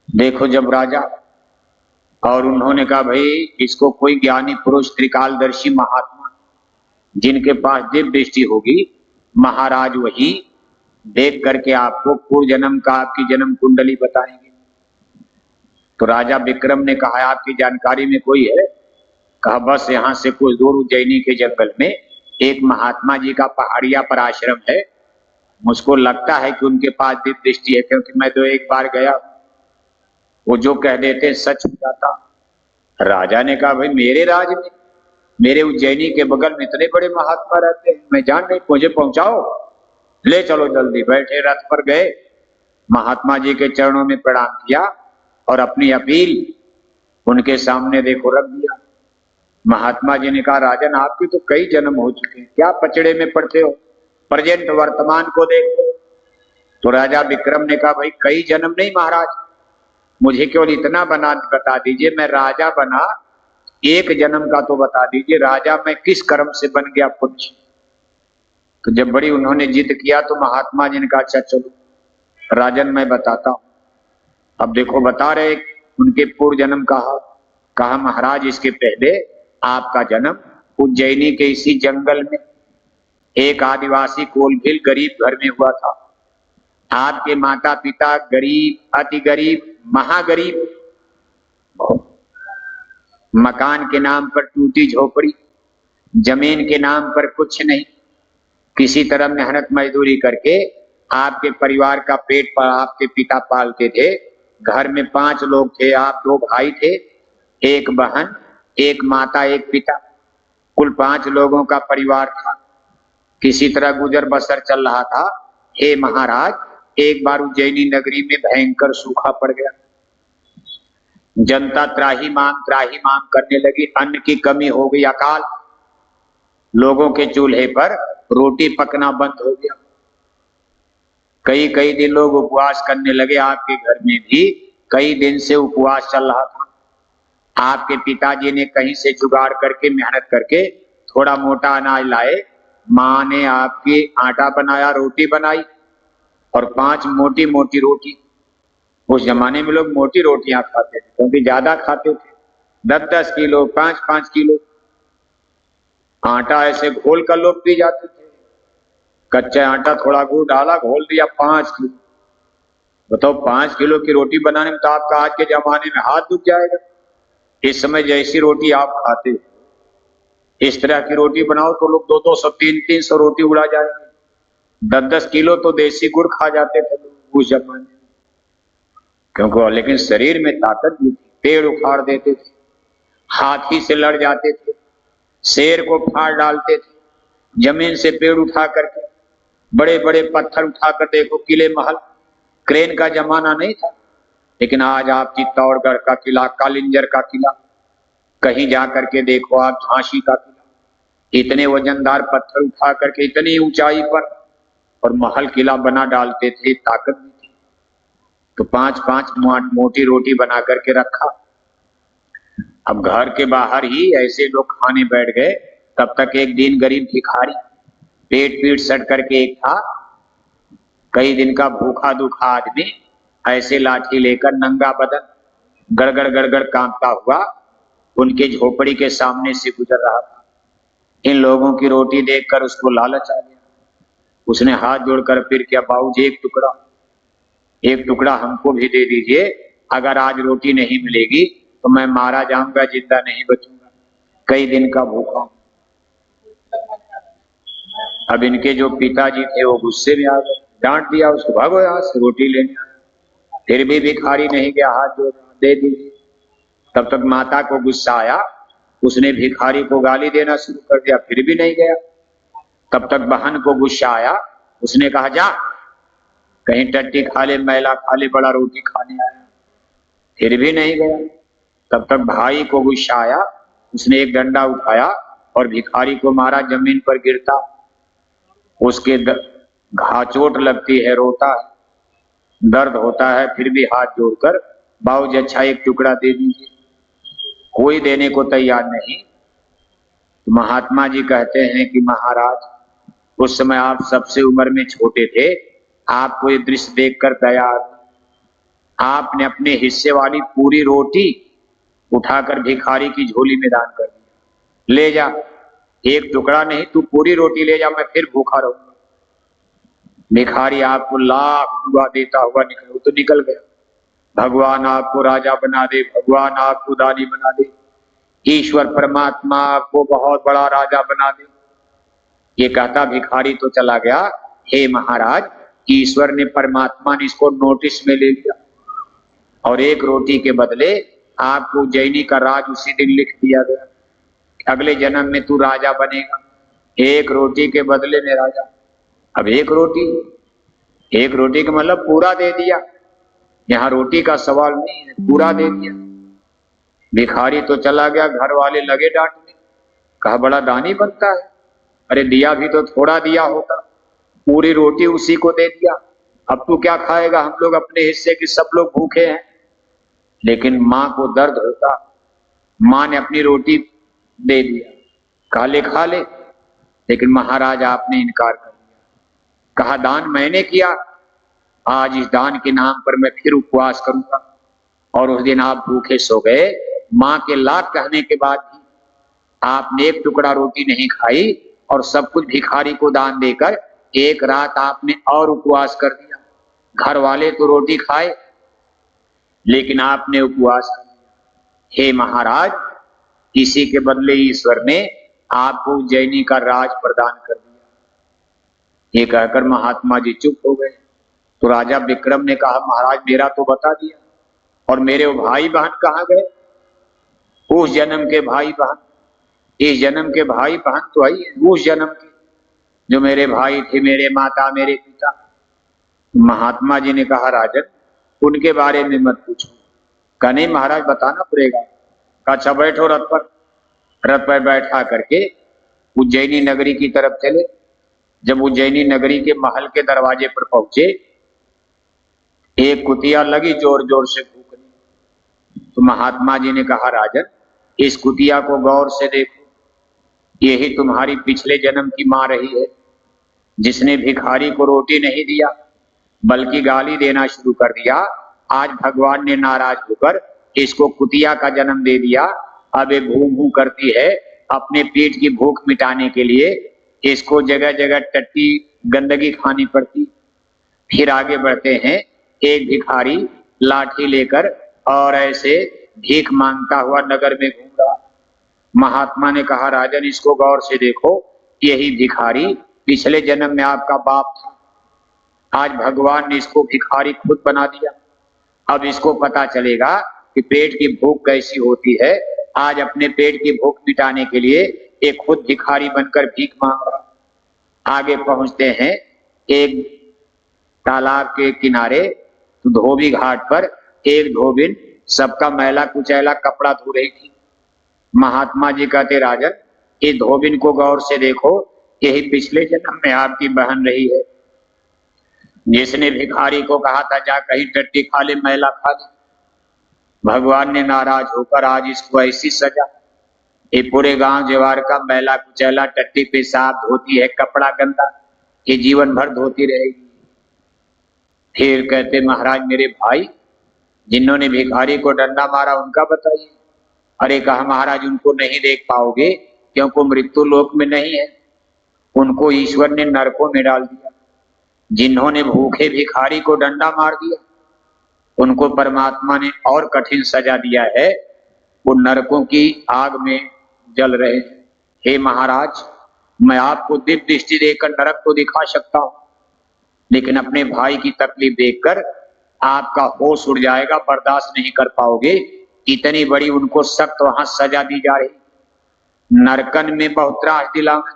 देखो जब राजा और उन्होंने कहा भाई इसको कोई ज्ञानी पुरुष त्रिकालदर्शी महात्मा जिनके पास दिव्य दृष्टि होगी महाराज वही देख करके आपको पूर्व जन्म का आपकी जन्म कुंडली बताएंगे। तो राजा विक्रम ने कहा आपकी जानकारी में कोई है? कहा बस यहाँ से कुछ दूर उज्जैनी के जंगल में एक महात्मा जी का पहाड़िया पर आश्रम है। मुझको लगता है कि उनके पास दिव्य दृष्टि है, क्योंकि मैं तो एक बार गया, वो जो कह देते सच हो जाता। राजा ने कहा भाई मेरे राज में, मेरे उज्जैनी के बगल में इतने बड़े महात्मा रहते हैं, मैं जान नहीं, मुझे पहुंचाओ, ले चलो जल्दी। बैठे रथ पर गए, महात्मा जी के चरणों में प्रणाम किया और अपनी अपील उनके सामने देखो रख दिया। महात्मा जी ने कहा राजन आपके तो कई जन्म हो चुके हैं, क्या पचड़े में पड़ते हो, प्रेजेंट वर्तमान को देखो। तो राजा विक्रम ने कहा भाई कई जन्म नहीं महाराज, मुझे केवल इतना बता दीजिए, मैं राजा बना एक जन्म का तो बता दीजिए, राजा मैं किस कर्म से बन गया पुण्य। तो जब बड़ी उन्होंने जिद किया तो महात्मा जी ने कहा अच्छा चलो राजन मैं बताता हूं। अब देखो बता रहे उनके पूर्व जन्म कहा महाराज इसके पहले आपका जन्म उज्जैनी के इसी जंगल में एक आदिवासी कोलभील गरीब घर में हुआ था। आपके माता पिता गरीब, अति गरीब, महागरीब, मकान के नाम पर टूटी झोपड़ी, जमीन के नाम पर कुछ नहीं, किसी तरह मेहनत मजदूरी करके आपके परिवार का पेट पर आपके पिता पालते थे। घर में 5 लोग थे, आप 2 भाई थे, एक बहन, एक माता, एक पिता, कुल 5 लोगों का परिवार था। किसी तरह गुजर बसर चल रहा था। हे महाराज एक बार उज्जैनी नगरी में भयंकर सूखा पड़ गया, जनता त्राही माम करने लगी, अन्न की कमी हो गई, अकाल, लोगों के चूल्हे पर रोटी पकना बंद हो गया। कई कई दिन लोग उपवास करने लगे, आपके घर में भी कई दिन से उपवास चल रहा था। आपके पिताजी ने कहीं से जुगाड़ करके मेहनत करके थोड़ा मोटा अनाज लाए, माँ ने आपकी आटा बनाया, रोटी बनाई और 5 मोटी मोटी रोटी। उस जमाने में लोग मोटी रोटियां खाते थे क्योंकि ज्यादा खाते थे, 10-10 किलो, 5-5 किलो आटा ऐसे घोल कर लोग पी जाते थे। कच्चा आटा थोड़ा गुड़ डाला, घोल दिया, 5 किलो। बताओ 5 किलो की रोटी बनाने में तो आपका आज के जमाने में हाथ दुख जाएगा। इस समय जैसी रोटी आप खाते हो इस तरह की रोटी बनाओ तो लोग 200, 300 रोटी उड़ा जाएंगे। 10-10 किलो तो देसी गुड़ खा जाते थे लोग उस जमाने में, क्योंकि लेकिन शरीर में ताकत भी थी। पेड़ उखाड़ देते थे, हाथी से लड़ जाते थे, शेर को फाड़ डालते थे, जमीन से पेड़ उठा करके, बड़े बड़े पत्थर उठाकर देखो किले महल, क्रेन का जमाना नहीं था, लेकिन आज आप चित्तौड़गढ़ का किला, कालिंजर का किला, कहीं जाकर के देखो आप झांसी का किला, इतने वजनदार पत्थर उठा करके इतनी ऊंचाई पर और महल किला बना डालते थे, ताकत भी थी। तो 5-5 मोटी रोटी बना करके रखा। अब घर के बाहर ही ऐसे लोग खाने बैठ गए, तब तक एक दिन गरीब भिखारी पेट पीट सट करके एक था, कई दिन का भूखा दुखा आदमी ऐसे लाठी लेकर नंगा बदन गड़गड़ गड़गड़ कांपता हुआ उनके झोपड़ी के सामने से गुजर रहा था। इन लोगों की रोटी देखकर उसको लालच आ गया, उसने हाथ जोड़कर फिर क्या, बाबूजी एक टुकड़ा हमको भी दे दीजिए, अगर आज रोटी नहीं मिलेगी तो मैं मारा जाऊंगा, जिंदा नहीं बचूंगा, कई दिन का भूखा हूं। अब इनके जो पिताजी थे वो गुस्से में आ गए, डांट दिया उसको, भागो यहाँ से, रोटी लेने। फिर भी भिखारी नहीं गया, हाथ जोड़ दे दीजिए। तब तक माता को गुस्सा आया, उसने भिखारी को गाली देना शुरू कर दिया, फिर भी नहीं गया। तब तक बहन को गुस्सा आया, उसने कहा जा कहीं टट्टी खा ले, मैला खा ले, बड़ा रोटी खाने आया, फिर भी नहीं गया। तब तक भाई को गुस्सा आया, उसने एक डंडा उठाया और भिखारी को मारा, जमीन पर गिरता, उसके घाचोट लगती है, रोता है, दर्द होता है, फिर भी हाथ जोड़कर बाबूजी अच्छा एक टुकड़ा दे दीजिए, कोई देने को तैयार नहीं। तो महात्मा जी कहते हैं कि महाराज उस समय आप सबसे उम्र में छोटे थे, आपको ये दृश्य देखकर दया, आपने अपने हिस्से वाली पूरी रोटी उठाकर भिखारी की झोली में दान कर दिया। ले जा, एक टुकड़ा नहीं, तू पूरी रोटी ले जा, मैं फिर भूखा रहूंगा। भिखारी आपको लाख दुआ देता हुआ निकल, वो तो निकल गया। भगवान आपको राजा बना दे, भगवान आपको दानी बना दे, ईश्वर परमात्मा आपको बहुत बड़ा राजा बना दे। ये कहता भिखारी तो चला गया। हे महाराज, ईश्वर ने, परमात्मा ने इसको नोटिस में ले लिया और एक रोटी के बदले आपको उज्जैनी का राज उसी दिन लिख दिया गया। अगले जन्म में तू राजा बनेगा, एक रोटी के बदले में राजा। अब एक रोटी का मतलब पूरा दे दिया। यहाँ रोटी का सवाल नहीं है, पूरा दे दिया। भिखारी तो चला गया, घर वाले लगे डांटने, कहा बड़ा दानी बनता है, अरे दिया भी तो थोड़ा दिया होता, पूरी रोटी उसी को दे दिया, अब तू क्या खाएगा, हम लोग अपने हिस्से के सब लोग भूखे हैं। लेकिन माँ को दर्द होता, माँ ने अपनी रोटी दे दिया, खा ले, लेकिन महाराज आपने इनकार कर दिया, कहा दान मैंने किया, आज इस दान के नाम पर मैं फिर उपवास करूंगा। और उस दिन आप भूखे सो गए। माँ के लाख कहने के बाद भी आपने एक टुकड़ा रोटी नहीं खाई और सब कुछ भिखारी को दान देकर एक रात आपने और उपवास कर दिया। घर वाले तो रोटी खाए, लेकिन आपने उपवास कर दिया। हे महाराज, इसी के बदले ईश्वर ने आपको उज्जैनी का राज प्रदान कर दिया। ये कहकर महात्मा जी चुप हो गए। तो राजा विक्रम ने कहा महाराज मेरा तो बता दिया, और मेरे वो भाई बहन कहाँ गए? उस जन्म के भाई बहन, इस जन्म के भाई बहन तो आई है, उस जन्म के जो मेरे भाई थे, मेरे माता, मेरे पिता। महात्मा जी ने कहा राजन उनके बारे में मत पूछो। कहा नहीं महाराज बताना पड़ेगा। कहा अच्छा बैठो रथ पर। रथ पर बैठा करके उज्जैनी नगरी की तरफ चले। जब उज्जैनी नगरी के महल के दरवाजे पर पहुंचे, एक कुतिया लगी जोर जोर से भूखने। तो महात्मा जी ने कहा राजन इस कुतिया को गौर से देखो, यही तुम्हारी पिछले जन्म की मां रही है, जिसने भिखारी को रोटी नहीं दिया बल्कि गाली देना शुरू कर दिया। आज भगवान ने नाराज होकर इसको कुतिया का जन्म दे दिया। अब ये भू भू करती है, अपने पेट की भूख मिटाने के लिए इसको जगह जगह टट्टी गंदगी खानी पड़ती। फिर आगे बढ़ते हैं, एक भिखारी लाठी लेकर और ऐसे भीख मांगता हुआ नगर में घूम रहा। महात्मा ने कहा राजन इसको गौर से देखो, यही भिखारी पिछले जन्म में आपका बाप था। आज भगवान ने इसको भिखारी खुद बना दिया। अब इसको पता चलेगा कि पेट की भूख कैसी होती है। आज अपने पेट की भूख मिटाने के लिए एक खुद भिखारी बनकर भीख मांग रहा। आगे पहुंचते हैं, एक तालाब के किनारे धोबी घाट पर एक धोबिन सबका मैला कुचैला कपड़ा धो रही थी। महात्मा जी कहते राजन इस धोबिन को गौर से देखो, यही पिछले जन्म में आपकी बहन रही है, जिसने भिखारी को कहा था जा कहीं टट्टी खा ले, मैला खा ले। भगवान ने नाराज होकर आज इसको ऐसी सजा, ये पूरे गांव जवार का मैला कुचैला टट्टी पेशाब धोती है, कपड़ा गंदा, ये जीवन भर धोती रहेगी। फिर कहते महाराज मेरे भाई जिन्होंने भिखारी को डंडा मारा उनका बताइए। अरे कहा महाराज उनको नहीं देख पाओगे क्योंकि मृत्यु लोक में नहीं है, उनको ईश्वर ने नरकों में डाल दिया। जिन्होंने भूखे भिखारी को डंडा मार दिया उनको परमात्मा ने और कठिन सजा दिया है, वो नरकों की आग में जल रहे हैं। हे महाराज मैं आपको दिव्य दृष्टि देकर नरक को दिखा सकता हूं, लेकिन अपने भाई की तकलीफ देखकर आपका होश उड़ जाएगा, बर्दाश्त नहीं कर पाओगे। इतनी बड़ी उनको सख्त वहां सजा दी जा रही। नरकन में बहुत त्रास दिलावे,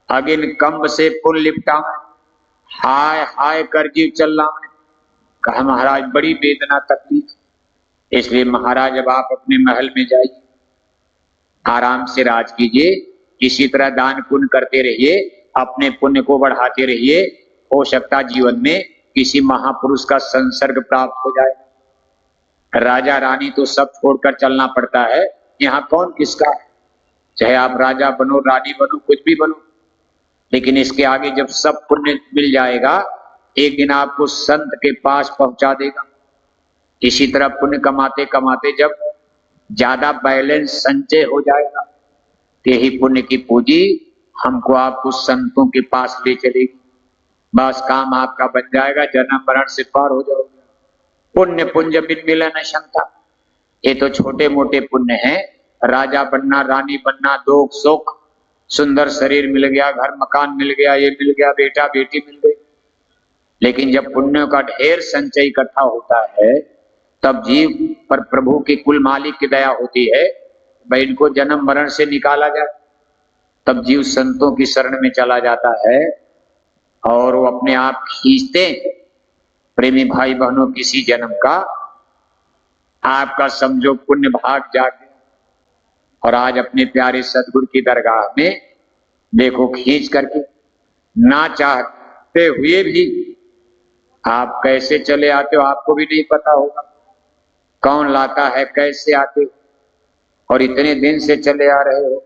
अगिन कंब से फुल लिपटावे, हाय हाय कर जीव चलावे। कहा महाराज बड़ी वेदना तकलीफ, इसलिए महाराज अब आप अपने महल में जाइए, आराम से राज कीजिए, इसी तरह दान पुण्य करते रहिए, अपने पुण्य को बढ़ाते रहिए। हो सकता जीवन में किसी महापुरुष का संसर्ग प्राप्त हो जाए। राजा रानी तो सब छोड़कर चलना पड़ता है, यहाँ कौन किसका है, चाहे आप राजा बनो, रानी बनो, कुछ भी बनो, लेकिन इसके आगे जब सब पुण्य मिल जाएगा एक दिन आपको संत के पास पहुंचा देगा। इसी तरह पुण्य कमाते कमाते जब ज्यादा बैलेंस संचय हो जाएगा, तो यही पुण्य की पूंजी हमको आपको संतों के पास ले चलेगी। बस काम आपका बन जाएगा, जन्म मरण से पार हो जाओगे। पुण्य पुंज बिन मिलन क्षमता, ये तो छोटे मोटे पुण्य हैं। राजा बनना, रानी बनना, दुख सुख, सुंदर शरीर मिल गया, घर मकान मिल गया, ये मिल गया, बेटा बेटी मिल गई। लेकिन जब पुण्यों का ढेर संचय इकट्ठा होता है, तब जीव पर प्रभु की कुल मालिक की दया होती है, भाई इनको जन्म मरण से निकाला जाए। तब जीव संतों की शरण में चला जाता है और वो अपने आप खींचते। प्रेमी भाई बहनों, किसी जन्म का आपका समझो पुण्य भाग जाग गया और आज अपने प्यारे सदगुरु की दरगाह में देखो खींच करके, ना चाहते हुए भी आप कैसे चले आते हो आपको भी नहीं पता होगा। कौन लाता है, कैसे आते हो, और इतने दिन से चले आ रहे हो।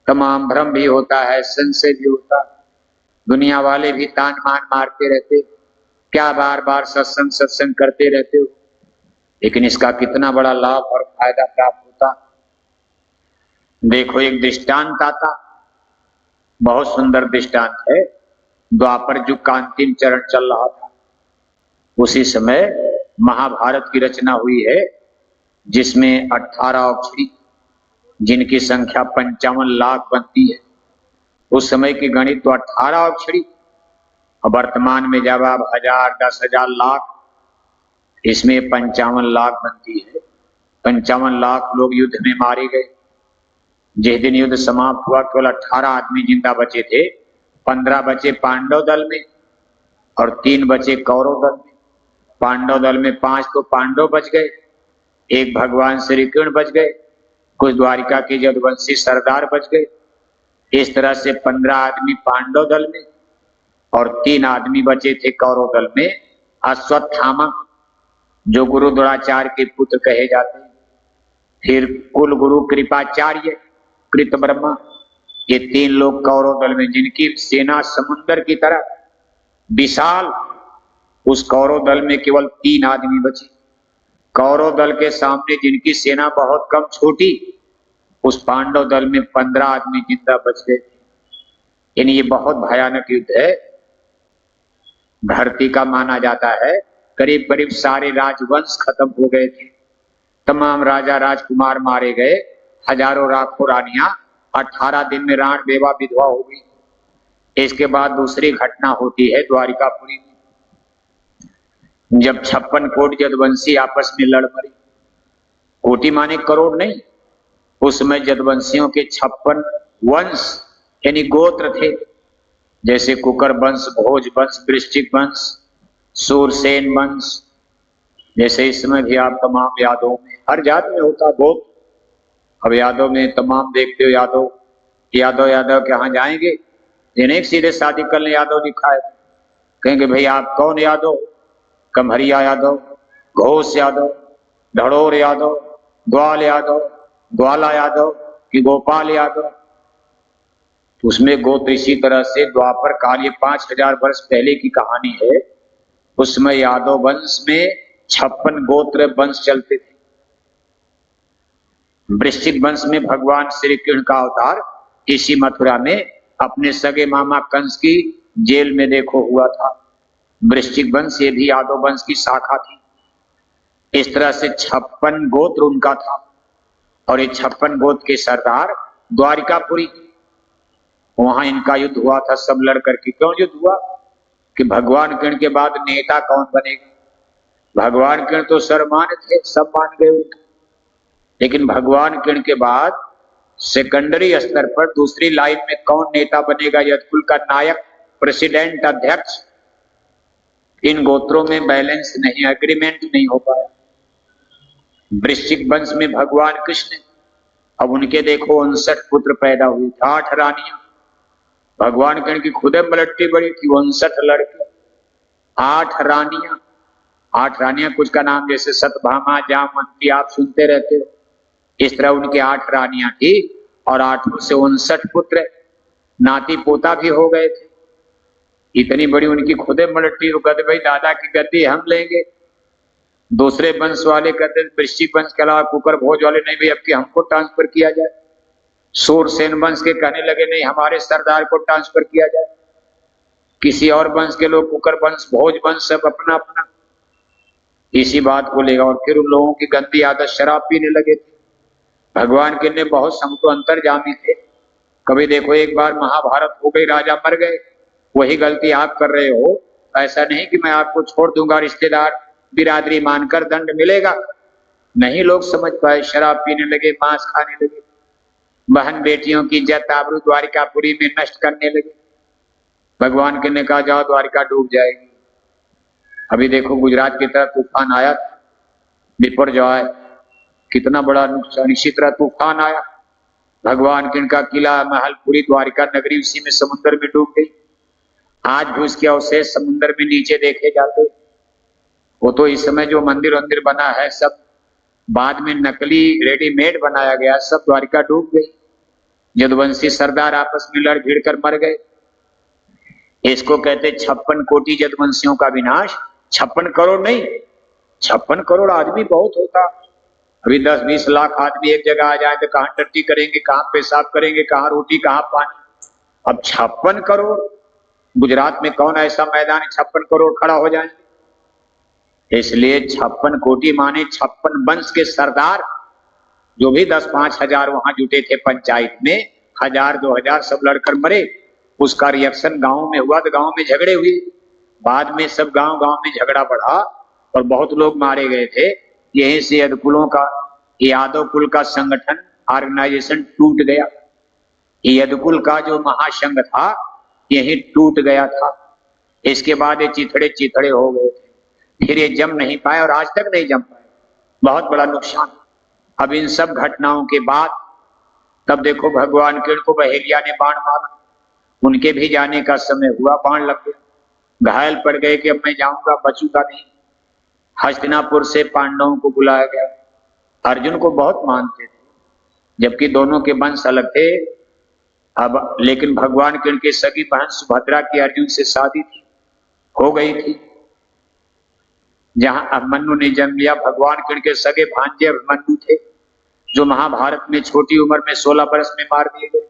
तमाम भ्रम भी होता है, संशय भी होता है, दुनिया वाले भी तान मान मारते रहते, क्या बार बार सत्संग सत्संग करते रहते हो, लेकिन इसका कितना बड़ा लाभ और फायदा प्राप्त होता। देखो एक दृष्टांत आता, बहुत सुंदर दृष्टांत है। द्वापर युग का अंतिम चरण चल रहा था, उसी समय महाभारत की रचना हुई है, जिसमें 18 अक्षरी, जिनकी संख्या 55 लाख बनती है। उस समय की गणित तो 18 अक्षरी, और वर्तमान में जब आप 1000, 10,000 लाख, इसमें 55 लाख बनती है। 55 लाख लोग युद्ध में मारे गए। जिस दिन युद्ध समाप्त हुआ केवल 18 आदमी जिंदा बचे थे। 15 बचे पांडव दल में और 3 बचे कौरव दल में। पांडव दल में 5 तो पांडव बच गए, एक भगवान श्री कृष्ण बच गए, कुछ द्वारिका के यदुवंशी सरदार बच गए। इस तरह से 15 आदमी पांडव दल में और 3 आदमी बचे थे कौरव दल में। अश्वत्थामा, जो गुरु द्रोणाचार्य के पुत्र कहे जाते हैं, फिर कुल गुरु कृपाचार्य, कृत ब्रह्मा, ये 3 लोग कौरव दल में, जिनकी सेना समुद्र की तरह विशाल। उस कौरव दल में केवल 3 आदमी बचे। कौरव दल के सामने जिनकी सेना बहुत कम, छोटी, उस पांडव दल में 15 आदमी जिंदा बच गए। यानी ये बहुत भयानक युद्ध है। धरती का माना जाता है करीब करीब सारे राजवंश खत्म हो गए थे। तमाम राजा राजकुमार मारे गए, हजारों लाखों रानियां 18 दिन में राण बेवा विधवा हो गई। इसके बाद दूसरी घटना होती है द्वारिकापुरी में, जब 56 कोट यदुवंशी आपस में लड़ मरे। कोटि माने करोड़ नहीं, उस समय यदुवंशियों के 56 वंश यानी गोत्र थे, जैसे कुकर वंश, भोज वंश, वृश्चिक वंश, सूरसेन वंश। जैसे इस समय भी आप तमाम यादव में, हर जात में होता गोत्र। अब यादव में तमाम देखते हो, यादव यादव यादव के यहाँ जाएंगे, जिन्हें सीधे शादी करने यादव लिखा है, कहेंगे भाई आप कौन यादव? कमहरिया यादव, घोष यादव, धड़ोर यादव, ग्वाल यादव, ग्वाला यादव कि गोपाल यादव। उसमें गोत्र इसी तरह से द्वापर काल, ये 5000 वर्ष पहले की कहानी है। उसमें यादव वंश में 56 गोत्र वंश चलते थे। वृश्चिक वंश में भगवान श्री कृष्ण का अवतार इसी मथुरा में अपने सगे मामा कंस की जेल में देखो हुआ था। वृश्चिक वंश ये भी यादव वंश की शाखा थी। इस तरह से 56 गोत्र उनका था, और ये 56 गोत्र के सरदार द्वारिकापुरी, वहां इनका युद्ध हुआ था सब लड़ करके। क्यों युद्ध हुआ? कि भगवान कृष्ण के बाद नेता कौन बनेगा। भगवान कृष्ण तो सर्वमान्य थे, सब मान गए उनके, लेकिन भगवान कृष्ण के बाद सेकेंडरी स्तर पर दूसरी लाइन में कौन नेता बनेगा, यदकुल का नायक, प्रेसिडेंट, अध्यक्ष, इन गोत्रों में बैलेंस नहीं, एग्रीमेंट नहीं हो पाया। वृश्चिक वंश में भगवान कृष्ण, अब उनके देखो 59 पुत्र पैदा हुए, 8 रानियां। भगवान कृष्ण की खुदे मलट्टी बड़ी थी, 59 लड़के, 8 रानियां। 8 रानियां, कुछ का नाम जैसे सतभामा, जामवंती आप सुनते रहते हो, इस तरह उनकी 8 रानियां थी, और 8 से 59 पुत्र, नाती पोता भी हो गए थे। इतनी बड़ी उनकी खुदे मलट्टी, गद भाई दादा की गद्दी हम लेंगे। दूसरे वंश वाले कहते थे वृश्चिक वंश के अलावा कुकर भोज वाले, नहीं भाई अब कि हमको ट्रांसफर किया जाए। सूरसेन वंश के कहने लगे नहीं हमारे सरदार को ट्रांसफर किया जाए। किसी और वंश के लोग कुकर वंश, भोज वंश, सब अपना अपना इसी बात को लेगा। और फिर उन लोगों की गंदी आदत शराब पीने लगे थे। भगवान के ने बहुत समतो अंतर्जामी थे। कभी देखो एक बार महाभारत हो गई, राजा मर गए, वही गलती आप कर रहे हो, ऐसा नहीं कि मैं आपको छोड़ दूंगा, रिश्तेदार बिरादरी मानकर दंड मिलेगा। नहीं लोग समझ पाए, शराब पीने लगे, मांस खाने लगे, बहन बेटियों की इज्जत आबरू द्वारिकापुरी में नष्ट करने लगे। भगवान के ने कहा जाओ द्वारिका डूब जाएगी। अभी देखो गुजरात की तरफ तूफान आया, बिपरजॉय, कितना बड़ा नुकसान। इसी तरह तूफान आया, भगवान के इनका किला, महल, पूरी द्वारिका नगरी उसी में समुद्र में डूब गई। आज भी उसके अवशेष समुद्र में नीचे देखे जाते। वो तो इस समय जो मंदिर वंदिर बना है सब बाद में नकली रेडीमेड बनाया गया, सब द्वारिका डूब गई। यदुवंशी सरदार आपस में लड़ भिड़ कर मर गए। इसको कहते 56 कोटि यदुवंशियों का विनाश। 56 करोड़ नहीं, 56 करोड़ आदमी बहुत होता। अभी 10-20 लाख आदमी एक जगह आ जाए तो कहां टट्टी करेंगे, कहां पेशाब करेंगे, कहां रोटी, कहां पानी। अब 56 करोड़, गुजरात में कौन ऐसा मैदान है 56 करोड़ खड़ा हो जाए। इसलिए 56 कोटि माने 56 वंश के सरदार, जो भी 10-5 हजार वहां जुटे थे पंचायत में, 1000-2000 सब लड़कर मरे। उसका रिएक्शन गांव में हुआ तो गांव में झगड़े हुए। बाद में सब गांव गांव में झगड़ा बढ़ा और बहुत लोग मारे गए थे। यहीं से यदुकुलों का, यादव कुल का संगठन, ऑर्गेनाइजेशन टूट गया। यदुकुल का जो महासंघ था यही टूट गया था। इसके बाद ये चिथड़े हो गए थे, फिर ये जम नहीं पाए और आज तक नहीं जम पाए। बहुत बड़ा नुकसान। अब इन सब घटनाओं के बाद तब देखो भगवान के को बहेलिया ने बाण मारा, उनके भी जाने का समय हुआ, बाण लग गया, घायल पड़ गए कि अब मैं जाऊंगा, बचूंगा नहीं। हस्तिनापुर से पांडवों को बुलाया गया। अर्जुन को बहुत मानते थे, जबकि दोनों के वंश अलग थे। अब लेकिन भगवान के उनके सगी बहन सुभद्रा की अर्जुन से शादी थी, हो गई थी। जहां अभिमन्यु ने जन्म लिया, भगवान के उनके सगे भांजे अभिमन्यु थे, जो महाभारत में छोटी उम्र में 16 वर्ष में मार दिए गए।